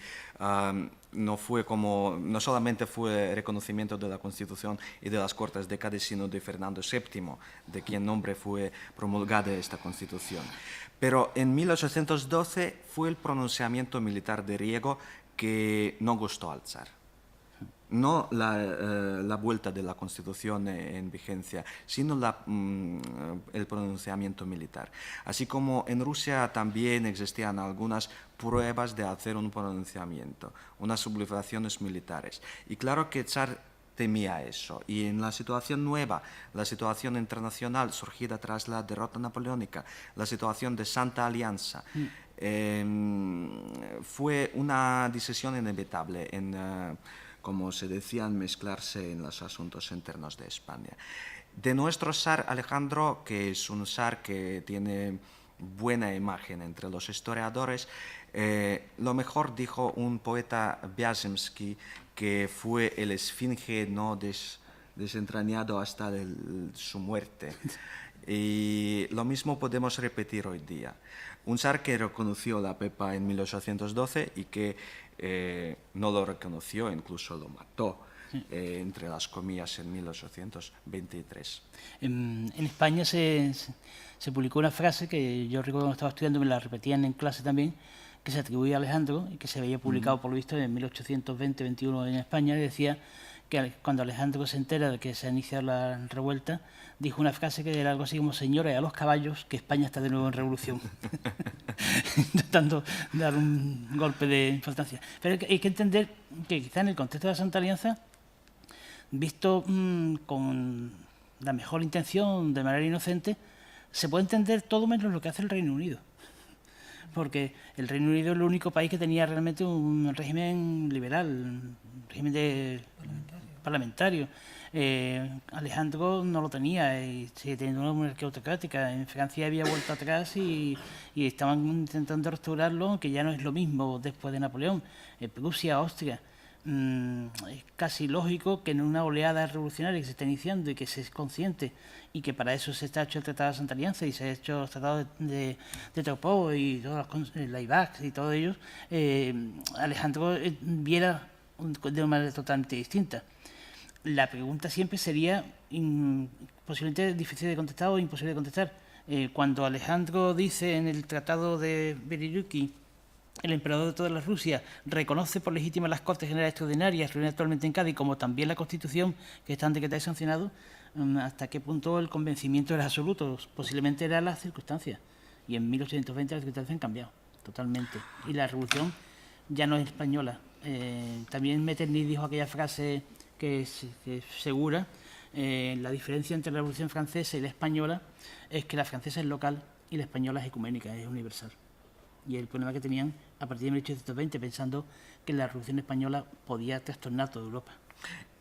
no solamente fue reconocimiento de la Constitución y de las Cortes de Cádiz, sino de Fernando VII, de quien nombre fue promulgada esta Constitución. Pero en 1812 fue el pronunciamiento militar de Riego que no gustó al zar. No la vuelta de la Constitución en vigencia, sino el pronunciamiento militar. Así como en Rusia también existían algunas pruebas de hacer un pronunciamiento, unas sublevaciones militares. Y claro que el zar temía eso. Y en la situación nueva, la situación internacional surgida tras la derrota napoleónica, la situación de Santa Alianza, fue una decisión inevitable en, como se decía, mezclarse en los asuntos internos de España. De nuestro zar Alejandro, que es un zar que tiene buena imagen entre los historiadores, lo mejor dijo un poeta Vяземский, que fue el esfinge no desentrañado hasta su muerte. Y lo mismo podemos repetir hoy día. Un zar que reconoció la Pepa en 1812 y que no lo reconoció, incluso lo mató, entre las comillas, en 1823. En España se publicó una frase que yo recuerdo cuando estaba estudiando, me la repetían en clase también, que se atribuía a Alejandro y que se había publicado por lo visto en 1820-21 en España, y decía que cuando Alejandro se entera de que se ha iniciado la revuelta, dijo una frase que era algo así como: señores, a los caballos, que España está de nuevo en revolución. Intentando dar un golpe de importancia. Pero hay que entender que quizá en el contexto de la Santa Alianza, visto con la mejor intención, de manera inocente, se puede entender todo menos lo que hace el Reino Unido. Porque el Reino Unido es el único país que tenía realmente un régimen liberal, un régimen parlamentario. Alejandro no lo tenía y sigue teniendo una monarquía autocrática. En Francia había vuelto atrás y estaban intentando restaurarlo, que ya no es lo mismo después de Napoleón. Prusia, Austria. Es casi lógico que en una oleada revolucionaria que se está iniciando y que se es consciente, y que para eso se está hecho el Tratado de Santa Alianza y se ha hecho los tratados de Topó y la IVAX y todos ellos, Alejandro viera de una manera totalmente distinta. La pregunta siempre sería posiblemente difícil de contestar o imposible de contestar. Cuando Alejandro dice en el Tratado de Beriluki: el emperador de toda la Rusia reconoce por legítima las Cortes Generales Extraordinarias reunidas actualmente en Cádiz, como también la Constitución, que están decretadas y sancionadas, ¿hasta qué punto el convencimiento era absoluto? Posiblemente eran las circunstancias. Y en 1820 las circunstancias han cambiado totalmente. Y la revolución ya no es española. También Metternich dijo aquella frase que es segura: la diferencia entre la revolución francesa y la española es que la francesa es local y la española es ecuménica, es universal. Y el problema que tenían a partir de 1820, pensando que la Revolución Española podía trastornar toda Europa.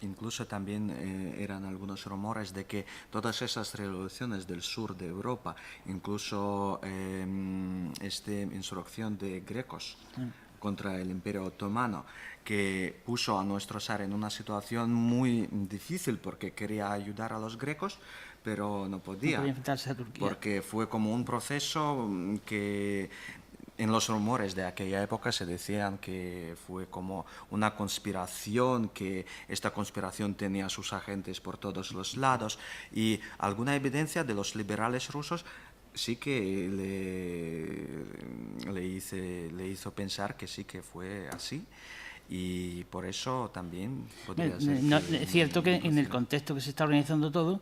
Incluso también eran algunos rumores de que todas esas revoluciones del sur de Europa, incluso esta insurrección de grecos contra el Imperio Otomano, que puso a nuestro zar en una situación muy difícil porque quería ayudar a los grecos, pero no podía. No podía enfrentarse a Turquía. Porque fue como un proceso que en los rumores de aquella época se decían que fue como una conspiración, que esta conspiración tenía sus agentes por todos los lados, y alguna evidencia de los liberales rusos sí que le hizo pensar que sí que fue así. Y por eso también podría ser... Es cierto que en el contexto que se está organizando todo,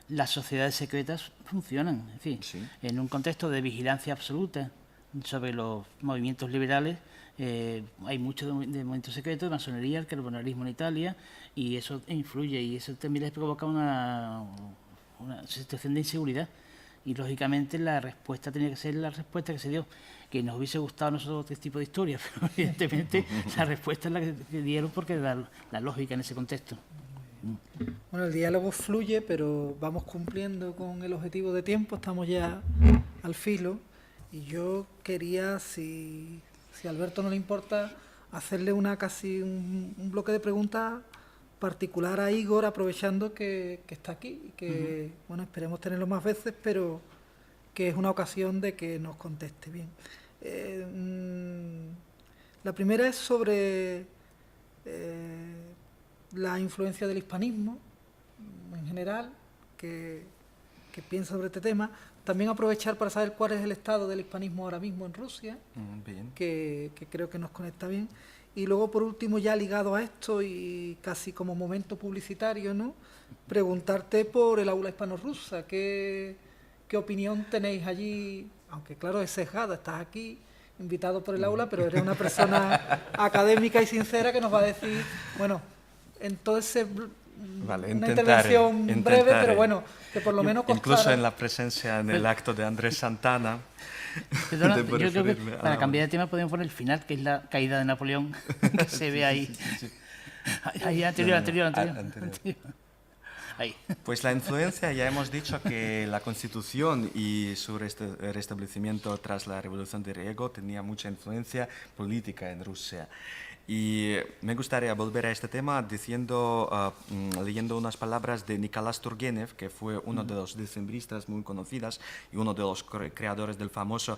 las sociedades secretas funcionan. Es decir, Sí. en un contexto de vigilancia absoluta sobre los movimientos liberales, hay mucho de movimientos secretos, de masonería, el carbonarismo en Italia, y eso influye, y eso también les provoca una situación de inseguridad. Y lógicamente la respuesta tenía que ser la respuesta que se dio. Que nos hubiese gustado a nosotros otro tipo de historia, pero evidentemente la respuesta es la que dieron, porque era la lógica en ese contexto. Bueno, el diálogo fluye, pero vamos cumpliendo con el objetivo de tiempo, estamos ya al filo, y yo quería, si a Alberto no le importa, hacerle casi un bloque de preguntas particular a Igor, aprovechando que está aquí, y que bueno, esperemos tenerlo más veces, pero que es una ocasión de que nos conteste bien. La primera es sobre la influencia del hispanismo en general, que piensa sobre este tema. También aprovechar para saber cuál es el estado del hispanismo ahora mismo en Rusia, Bien. que creo que nos conecta bien. Y luego, por último, ya ligado a esto y casi como momento publicitario, ¿no?, preguntarte por el aula hispano-rusa. ¿Qué opinión tenéis allí? Aunque claro, es sesgada, estás aquí invitado por el aula, pero eres una persona académica y sincera que nos va a decir, bueno, entonces Vale, una intervención breve, pero bueno, que por lo menos incluso en la presencia en el acto de Andrés Santana. Perdona, debo yo creo que referirme para cambiar de tema podemos poner el final, que es la caída de Napoleón, que se ve ahí. Ahí, anterior. Ahí. Pues la influencia, ya hemos dicho que la Constitución y su restablecimiento tras la Revolución de Riego tenía mucha influencia política en Rusia. Y me gustaría volver a este tema leyendo unas palabras de Nicolás Turgenev, que fue uno de los decembristas muy conocidos y uno de los creadores del famosa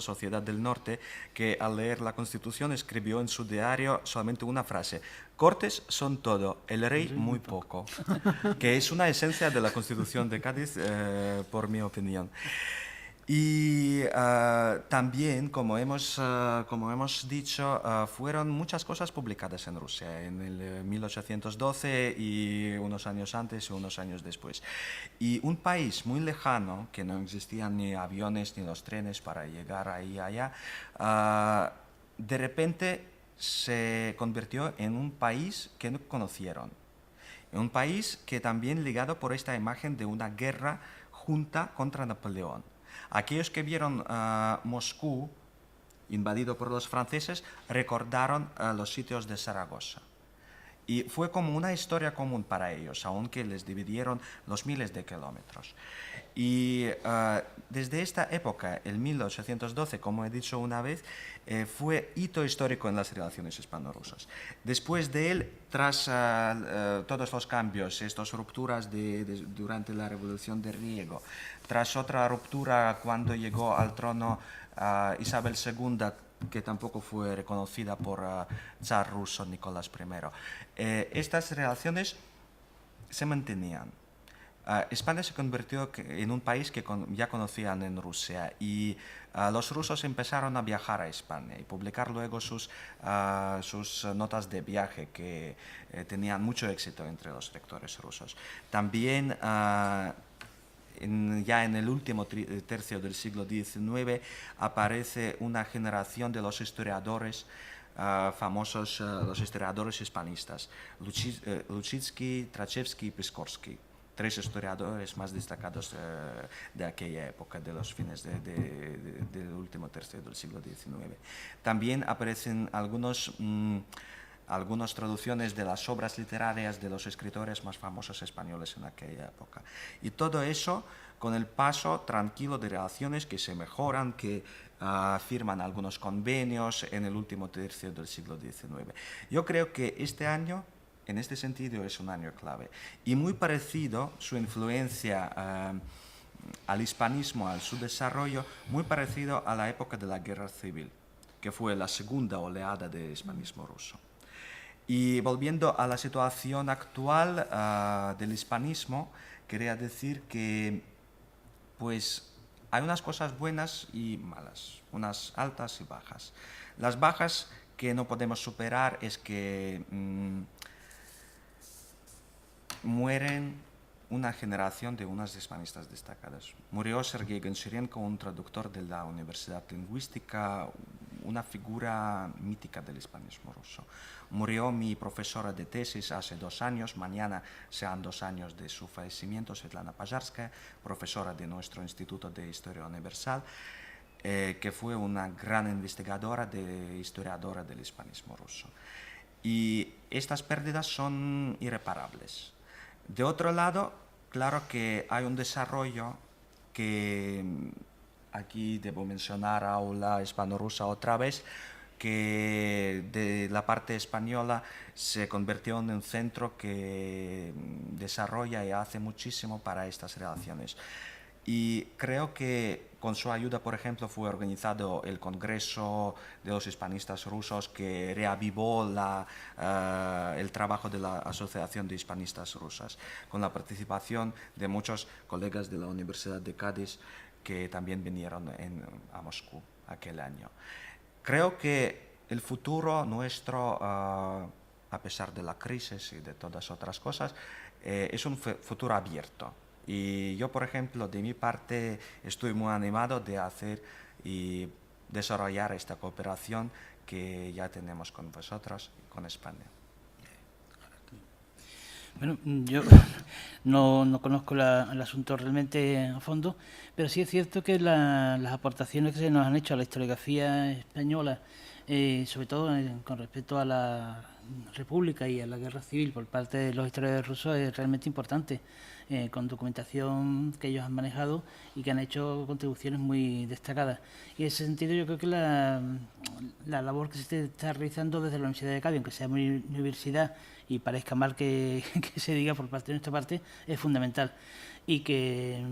Sociedad del Norte, que al leer la Constitución escribió en su diario solamente una frase: Cortes son todo, el rey muy poco, que es una esencia de la Constitución de Cádiz, por mi opinión. Y también, como hemos dicho, fueron muchas cosas publicadas en Rusia en el 1812 y unos años antes y unos años después. Y un país muy lejano, que no existían ni aviones ni los trenes para llegar ahí allá, de repente se convirtió en un país que no conocieron. En un país que también ligado por esta imagen de una guerra junta contra Napoleón. Aquellos que vieron Moscú invadido por los franceses recordaron los sitios de Zaragoza. Y fue como una historia común para ellos, aunque les dividieron los miles de kilómetros. Y desde esta época, el 1812, como he dicho una vez, fue hito histórico en las relaciones hispano-rusas. Después de él, tras todos los cambios, estas rupturas durante la Revolución de Riego, tras otra ruptura cuando llegó al trono Isabel II, que tampoco fue reconocida por zar ruso Nicolás I, estas relaciones se mantenían. España se convirtió en un país que ya conocían en Rusia y los rusos empezaron a viajar a España y publicar luego sus notas de viaje que tenían mucho éxito entre los lectores rusos. También ya en el último tercio del siglo XIX aparece una generación de los historiadores famosos, los historiadores hispanistas, Luchitsky, Trachevsky y Piskorsky, tres historiadores más destacados de aquella época, de los fines del último tercio del siglo XIX. También aparecen algunas traducciones de las obras literarias de los escritores más famosos españoles en aquella época. Y todo eso con el paso tranquilo de relaciones que se mejoran, que firman algunos convenios en el último tercio del siglo XIX. Yo creo que este año, en este sentido, es un año clave. Y muy parecido, su influencia al hispanismo, al su desarrollo, muy parecido a la época de la Guerra Civil, que fue la segunda oleada del hispanismo ruso. Y volviendo a la situación actual del hispanismo, quería decir que pues, hay unas cosas buenas y malas, unas altas y bajas. Las bajas que no podemos superar es que mueren una generación de unos hispanistas destacados. Murió Sergei Goncharenko, un traductor de la Universidad Lingüística, una figura mítica del hispanismo ruso. Murió mi profesora de tesis hace 2 años, mañana sean 2 años de su fallecimiento, Svetlana Pazharskaya, profesora de nuestro Instituto de Historia Universal, que fue una gran investigadora historiadora del hispanismo ruso. Y estas pérdidas son irreparables. De otro lado, claro que hay un desarrollo que aquí debo mencionar a la hispano-rusa otra vez, que de la parte española se convirtió en un centro que desarrolla y hace muchísimo para estas relaciones. Y creo que con su ayuda, por ejemplo, fue organizado el Congreso de los Hispanistas Rusos, que reavivó el trabajo de la Asociación de Hispanistas Rusas, con la participación de muchos colegas de la Universidad de Cádiz que también vinieron a Moscú aquel año. Creo que el futuro nuestro, a pesar de la crisis y de todas otras cosas, es un futuro abierto. Y yo, por ejemplo, de mi parte, estoy muy animado de hacer y desarrollar esta cooperación que ya tenemos con vosotros y con España. Bueno, yo no conozco el asunto realmente a fondo, pero sí es cierto que las aportaciones que se nos han hecho a la historiografía española sobre todo con respecto a la República y a la guerra civil por parte de los historiadores rusos, es realmente importante, con documentación que ellos han manejado y que han hecho contribuciones muy destacadas. Y en ese sentido yo creo que la labor que se está realizando desde la Universidad de Cádiz, aunque sea muy universidad y parezca mal que se diga por parte de nuestra parte, es fundamental. Y que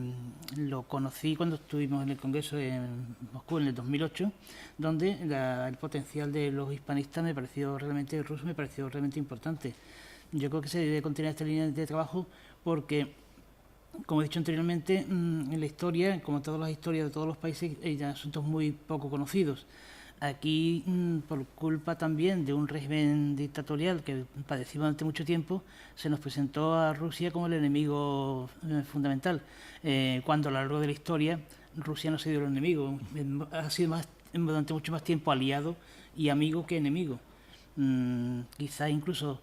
lo conocí cuando estuvimos en el Congreso en Moscú en el 2008, donde el potencial de los hispanistas rusos me pareció realmente importante. Yo creo que se debe continuar esta línea de trabajo porque, como he dicho anteriormente, en la historia, como todas las historias de todos los países, hay asuntos muy poco conocidos. Aquí, por culpa también de un régimen dictatorial que padecimos durante mucho tiempo, se nos presentó a Rusia como el enemigo fundamental, cuando a lo largo de la historia Rusia no se dio el enemigo, ha sido durante mucho más tiempo aliado y amigo que enemigo. Quizás incluso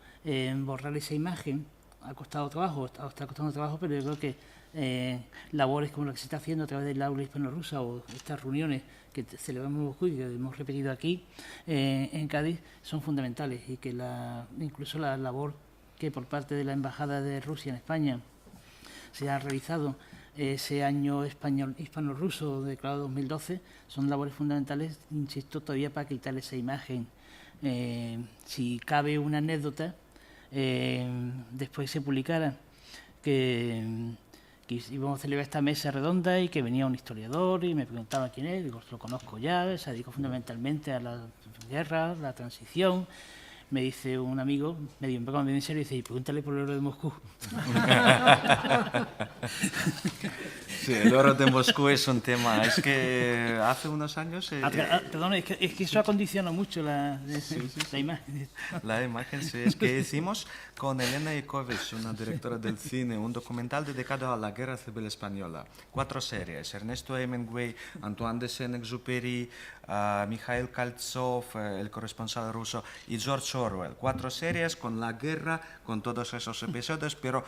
borrar esa imagen ha costado trabajo, está costando trabajo, pero yo creo que labores como la que se está haciendo a través del aula hispano-rusa o estas reuniones que celebramos en Moscú y que hemos repetido aquí en Cádiz son fundamentales, y que incluso la labor que por parte de la Embajada de Rusia en España se ha realizado ese año hispano-ruso declarado 2012 son labores fundamentales, insisto, todavía para quitar esa imagen. Si cabe una anécdota, después se publicara que íbamos a celebrar esta mesa redonda y que venía un historiador y me preguntaba quién es, digo, lo conozco ya, se dedicó fundamentalmente a la guerra, la transición. Me dice un amigo, medio un poco en serio, dice, y pregúntale por el oro de Moscú. Sí, el oro de Moscú es un tema. Es que hace unos años... Perdón, es que eso acondiciona mucho la imagen. La imagen, sí. Es que hicimos con Elena Ikovic, una directora del cine, un documental dedicado a la Guerra Civil Española. 4 series. Ernesto Hemingway, Antoine de Saint-Exupéry, Mikhail Kaltsov, el corresponsal ruso, y George Orwell. 4 series con la guerra, con todos esos episodios, pero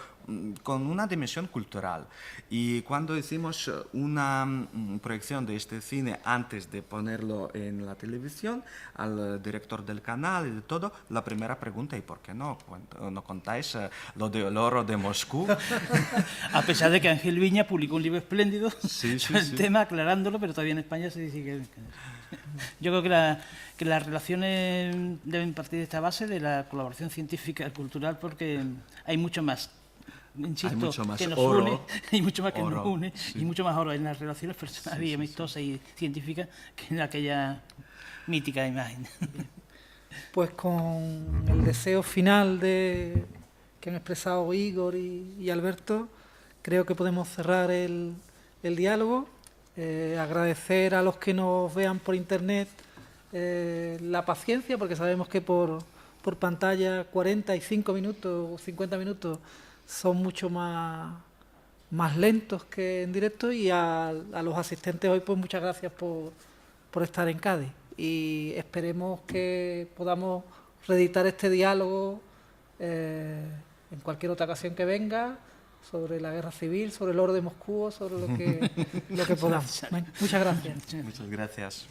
con una dimensión cultural. Y cuando hicimos una proyección de este cine antes de ponerlo en la televisión, al director del canal y de todo, la primera pregunta, ¿y por qué no contáis lo del oro de Moscú? A pesar de que Ángel Viña publicó un libro espléndido sí, sobre el tema, aclarándolo, pero todavía en España se dice que... Yo creo que las relaciones deben partir de esta base de la colaboración científica y cultural, porque hay mucho más, insisto, hay mucho más que nos oro, une, hay mucho más que oro, nos une, sí. y mucho más oro en las relaciones personales y amistosas y científicas que en aquella mítica imagen. Pues con el deseo final que han expresado Igor y Alberto, creo que podemos cerrar el diálogo. Agradecer a los que nos vean por internet la paciencia, porque sabemos que por pantalla 45 minutos o 50 minutos son mucho más lentos que en directo, y a los asistentes hoy pues muchas gracias por estar en Cádiz, y esperemos que podamos reeditar este diálogo en cualquier otra ocasión que venga, sobre la guerra civil, sobre el oro de Moscú, sobre lo que podamos. Muchas gracias. Muchas gracias.